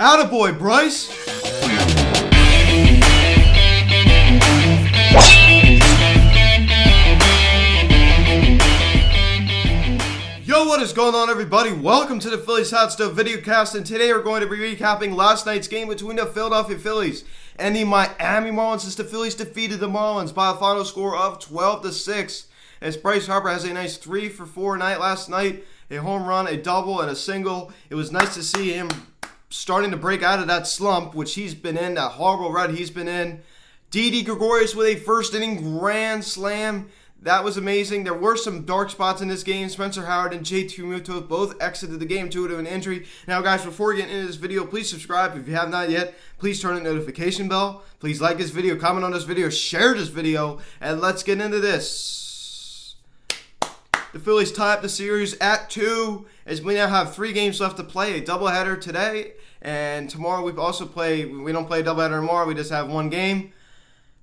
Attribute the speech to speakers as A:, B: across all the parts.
A: Attaboy, Bryce! Yo, what is going on, everybody? Welcome to the Phillies Hot Stove Videocast, and today we're going to be recapping last night's game between the Philadelphia Phillies and the Miami Marlins, as the Phillies defeated the Marlins by a final score of 12-6. As Bryce Harper has a nice 3-for-4 night last night, a home run, a double, and a single. It was nice to see him starting to break out of that slump, which he's been in, that horrible rut he's been in. Didi Gregorius with a first inning grand slam. That was amazing. There were some dark spots in this game. Spencer Howard and JT Realmuto both exited the game due to an injury. Now, guys, before we get into this video, please subscribe if you have not yet. Please turn on the notification bell. Please like this video, comment on this video, share this video, and let's get into this. The Phillies tie up the series at 2, as we now have 3 games left to play. A doubleheader today, and tomorrow we don't play a doubleheader tomorrow. We just have 1 game.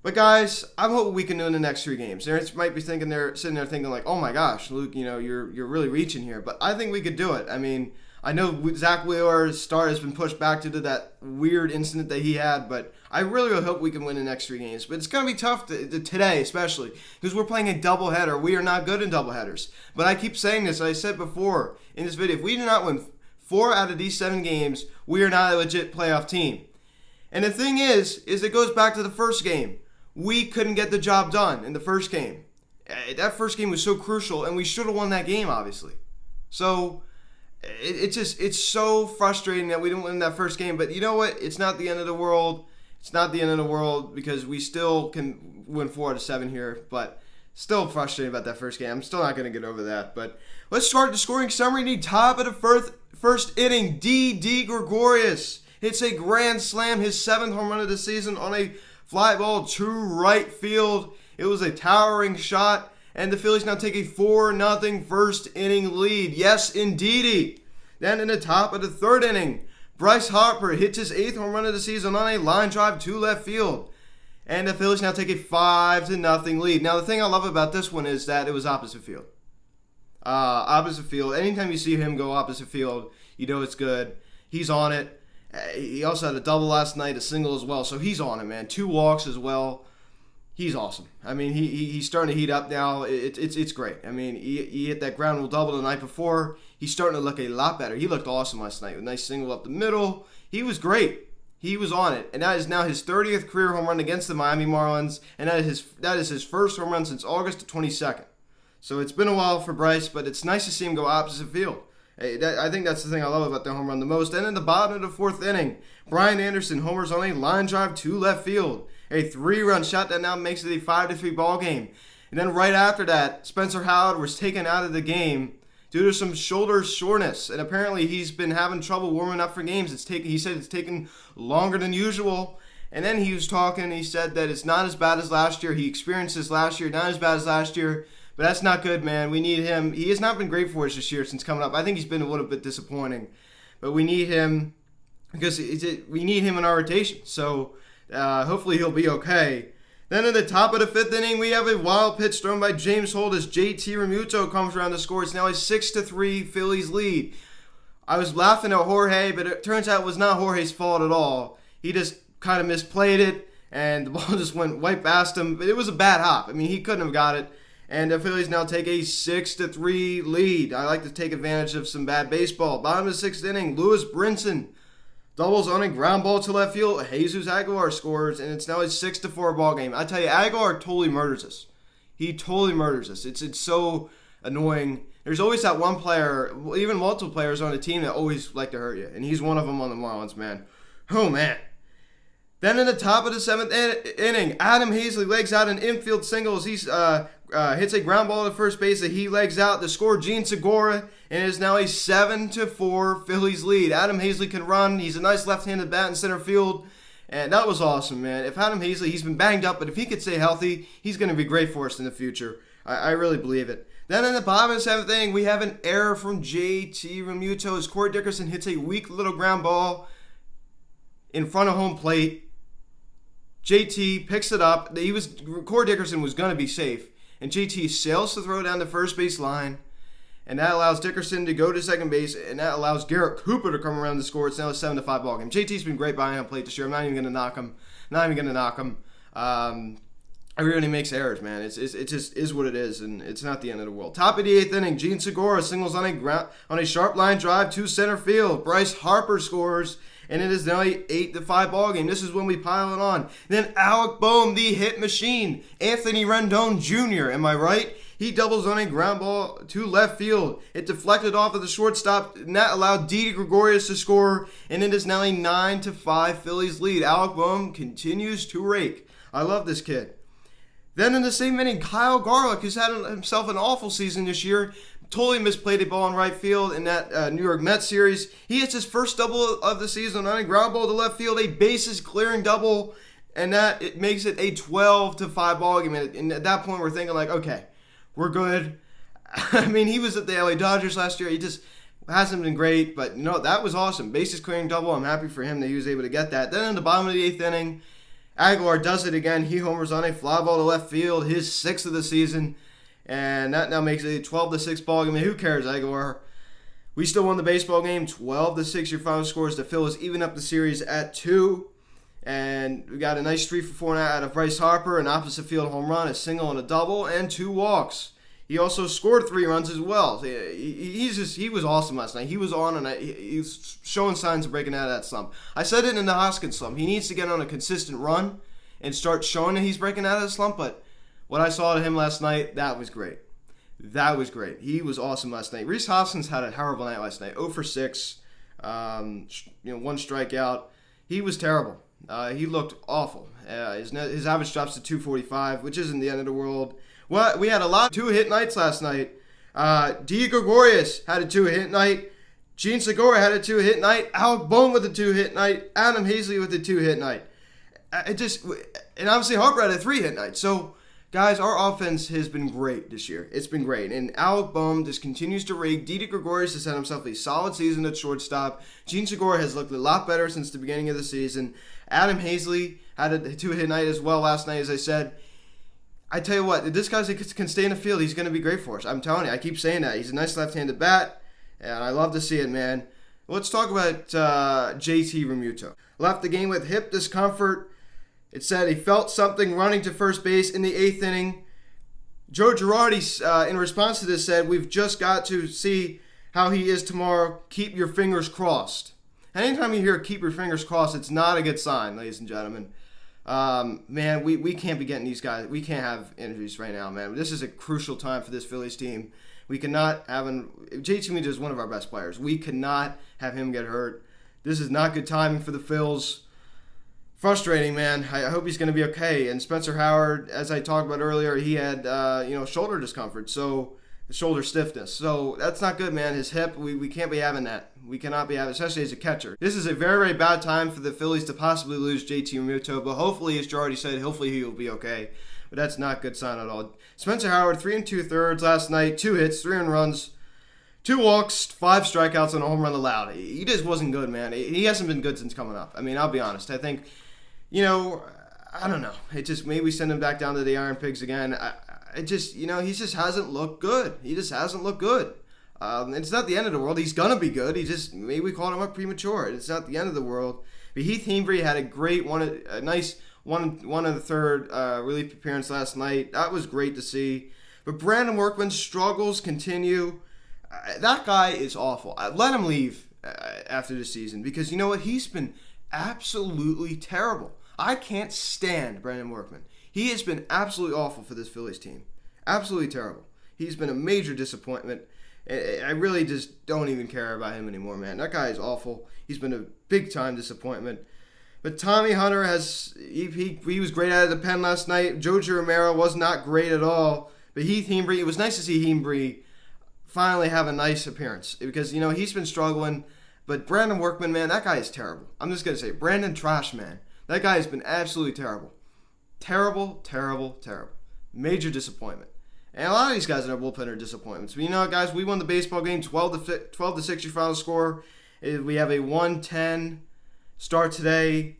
A: But guys, I'm hoping we can do in the next 3 games. They might be sitting there thinking like, oh my gosh, Luke, you're really reaching here. But I think we could do it. I mean, I know Zach Wheeler's start has been pushed back due to that weird incident that he had, but I really hope we can win the next 3 games. But it's going to be tough today, especially, because we're playing a doubleheader. We are not good in doubleheaders. But I keep saying this. I said before in this video, if we do not win 4 out of these 7 games, we are not a legit playoff team. And the thing is it goes back to the first game. We couldn't get the job done in the first game. That first game was so crucial, and we should have won that game, obviously. So it's so frustrating that we didn't win that first game. But you know what? It's not the end of the world. It's not the end of the world, because we still can win 4 out of 7 here. But still frustrated about that first game. I'm still not going to get over that. But let's start the scoring summary. The top of the first inning, Didi Gregorius hits a grand slam, his 7th home run of the season on a fly ball to right field. It was a towering shot, and the Phillies now take a 4-0 first inning lead. Yes, indeedy. Then in the top of the 3rd inning, Bryce Harper hits his 8th home run of the season on a line drive to left field. And the Phillies now take a 5-0 lead. Now, the thing I love about this one is that it was opposite field. Opposite field. Anytime you see him go opposite field, you know it's good. He's on it. He also had a double last night, a single as well. So he's on it, man. 2 walks as well. He's awesome. I mean, he's starting to heat up now. It's great. I mean, he hit that ground rule double the night before. He's starting to look a lot better. He looked awesome last night with a nice single up the middle. He was great. He was on it. And that is now his 30th career home run against the Miami Marlins. And that is his first home run since August 22nd. So it's been a while for Bryce, but it's nice to see him go opposite field. I think that's the thing I love about the home run the most. And in the bottom of the 4th inning, Brian Anderson homers on a line drive to left field. A 3-run shot that now makes it a 5-3 ball game. And then right after that, Spencer Howard was taken out of the game due to some shoulder soreness. And apparently he's been having trouble warming up for games. He said it's taken longer than usual. And then he was talking, he said that it's not as bad as last year. He experienced this last year, not as bad as last year. But that's not good, man. We need him. He has not been great for us this year since coming up. I think he's been a little bit disappointing. But we need him because we need him in our rotation. So hopefully he'll be okay. Then in the top of the 5th inning, we have a wild pitch thrown by James Holt as JT Realmuto comes around to score. It's now a 6-3 Phillies lead. I was laughing at Jorge, but it turns out it was not Jorge's fault at all. He just kind of misplayed it, and the ball just went right past him. But it was a bad hop. I mean, he couldn't have got it. And the Phillies now take a 6-3 lead. I like to take advantage of some bad baseball. Bottom of the 6th inning, Lewis Brinson doubles on a ground ball to left field. Jesus Aguilar scores, and it's now a 6-4 ball game. I tell you, Aguilar totally murders us. He totally murders us. It's so annoying. There's always that one player, even multiple players on the team that always like to hurt you, and he's one of them on the Marlins, man. Oh, man. Then in the top of the 7th inning, Adam Hazley legs out an infield single as he hits a ground ball to first base that he legs out to score Gene Segura, and it is now a 7-4 Phillies lead. Adam Hazley can run. He's a nice left-handed bat in center field, and that was awesome, man. If Adam Hazley, he's been banged up, but if he could stay healthy, he's going to be great for us in the future. I really believe it. Then in the bottom of the 7th inning, we have an error from JT Realmuto as Corey Dickerson hits a weak little ground ball in front of home plate. JT picks it up. Corey Dickerson was going to be safe. And JT sails to throw down the first base line. and that allows Dickerson to go to second base, and that allows Garrett Cooper to come around and score. It's now a 7-5 ball game. JT's been great behind home plate this year. I'm not even going to knock him. Everybody makes errors, man. It just is what it is, and it's not the end of the world. Top of the 8th inning, Gene Segura singles on a sharp line drive to center field. Bryce Harper scores, and it is now a 8-5 ball game. This is when we pile it on. Then Alec Boehm, the hit machine, Anthony Rendon Jr. Am I right? He doubles on a ground ball to left field. It deflected off of the shortstop, and that allowed Didi Gregorius to score, and it is now a 9-5 Phillies lead. Alec Boehm continues to rake. I love this kid. Then in the same inning, Kyle Garlick, who's had himself an awful season this year, totally misplayed a ball in right field in that New York Mets series. He hits his first double of the season on a ground ball to left field, a bases clearing double, and that it makes it a 12-5 ball game. And at that point, we're thinking like, okay, we're good. I mean, he was at the LA Dodgers last year. He just hasn't been great, but that was awesome. Bases clearing double. I'm happy for him that he was able to get that. Then in the bottom of the 8th inning, Aguilar does it again. He homers on a fly ball to left field, his 6th of the season, and that now makes it a 12-6 ball game. I mean, who cares, Aguilar? We still won the baseball game, 12-6. Your final score is the Phillies even up the series at 2, and we got a nice 3-for-4 out of Bryce Harper, an opposite field home run, a single and a double, and 2 walks. He also scored 3 runs as well. He was awesome last night. He was on, and he's showing signs of breaking out of that slump. I said it in the Hoskins slump. He needs to get on a consistent run and start showing that he's breaking out of the slump. But what I saw of him last night, that was great. That was great. He was awesome last night. Rhys Hoskins had a horrible night last night. 0 for 6, 1 strikeout. He was terrible. He looked awful. His average drops to 245, which isn't the end of the world. Well, we had a lot of 2-hit nights last night. Didi Gregorius had a 2-hit night. Gene Segura had a 2-hit night. Alec Boehm with a 2-hit night. Adam Hazley with a 2-hit night. And obviously Harper had a 3-hit night. So, guys, our offense has been great this year. It's been great. And Alec Boehm just continues to rake. Didi Gregorius has had himself a solid season at shortstop. Gene Segura has looked a lot better since the beginning of the season. Adam Hazley had a 2-hit night as well last night, as I said. I tell you what, if this guy can stay in the field, he's going to be great for us. I'm telling you, I keep saying that. He's a nice left-handed bat, and I love to see it, man. Let's talk about JT Realmuto. Left the game with hip discomfort. It said he felt something running to first base in the 8th inning. Joe Girardi, in response to this, said, "We've just got to see how he is tomorrow. Keep your fingers crossed." Anytime you hear "keep your fingers crossed," it's not a good sign, ladies and gentlemen. Man, we can't be getting these guys. We can't have injuries right now, man. This is a crucial time for this Phillies team. We cannot have JT Realmuto is one of our best players. We cannot have him get hurt. This is not good timing for the Phils. Frustrating, man. I hope he's going to be okay. And Spencer Howard, as I talked about earlier, he had shoulder discomfort, so shoulder stiffness. So that's not good, man. His hip, we can't be having that. We cannot be having, especially as a catcher. This is a very, very bad time for the Phillies to possibly lose JT Realmuto, but hopefully, as Joe already said, hopefully he will be okay. But that's not a good sign at all. Spencer Howard, 3 2/3 last night, 2 hits, 3 earned runs, 2 walks, 5 strikeouts, and a home run allowed. He just wasn't good, man. He hasn't been good since coming up. I mean, I'll be honest. I think, I don't know. It just, maybe we send him back down to the Iron Pigs again. He just hasn't looked good. He just hasn't looked good. It's not the end of the world. He's going to be good. Maybe we called him up premature. It's not the end of the world. But Heath Hembree had a great nice one and a third relief appearance last night. That was great to see. But Brandon Workman's struggles continue. That guy is awful. Let him leave after the season because you know what? He's been absolutely terrible. I can't stand Brandon Workman. He has been absolutely awful for this Phillies team. Absolutely terrible. He's been a major disappointment. I really just don't even care about him anymore, man. That guy is awful. He's been a big-time disappointment. But Tommy Hunter he was great out of the pen last night. Jojo Romero was not great at all. But Heath Hembree, it was nice to see Hembree finally have a nice appearance. Because, he's been struggling. But Brandon Workman, man, that guy is terrible. I'm just going to say, Brandon Trash, man. That guy has been absolutely terrible. Terrible, terrible, terrible. Major disappointment. And a lot of these guys in our bullpen are disappointments. But guys, we won the baseball game 12-6 your final score. We have a 1-10 start today.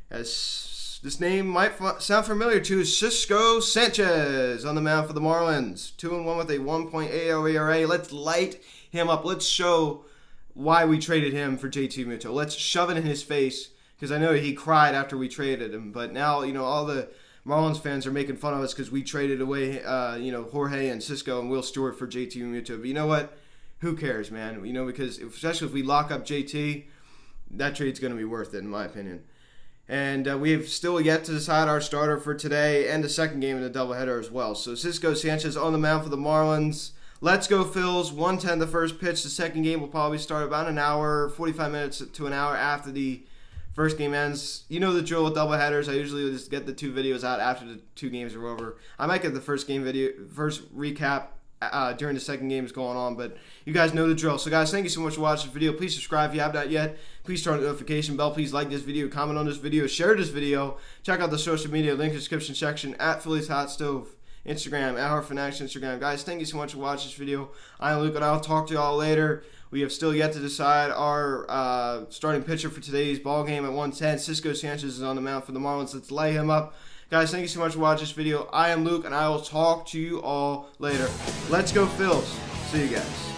A: As This name might sound familiar to Cisco Sanchez on the mound for the Marlins. 2-1 with a 1.80 ERA. Let's light him up. Let's show why we traded him for JT Muto. Let's shove it in his face, because I know he cried after we traded him. But now, all the Marlins fans are making fun of us because we traded away, Jorge and Cisco and Will Stewart for JT Muto. But you know what? Who cares, man? Because especially if we lock up JT, that trade's going to be worth it, in my opinion. And we have still yet to decide our starter for today and the second game in the doubleheader as well. So Cisco Sanchez on the mound for the Marlins. Let's go Phils. 1:10 the first pitch. The second game will probably start about an hour, 45 minutes to an hour after the first game ends. You know the drill with doubleheaders. I usually just get the 2 videos out after the 2 games are over. I might get the first recap during the second game is going on, but you guys know the drill. So guys, thank you so much for watching this video. Please subscribe if you have not yet. Please turn on the notification bell. Please like this video, comment on this video, share this video. Check out the social media link in the description section at Phillies Hot Stove, Instagram, at Heart Fanatics Instagram. Guys, thank you so much for watching this video. I'm Luke, and I'll talk to y'all later. We have still yet to decide our starting pitcher for today's ball game at 1:10. Cisco Sanchez is on the mound for the Marlins. Let's lay him up. Guys, thank you so much for watching this video. I am Luke, and I will talk to you all later. Let's go Phils. See you guys.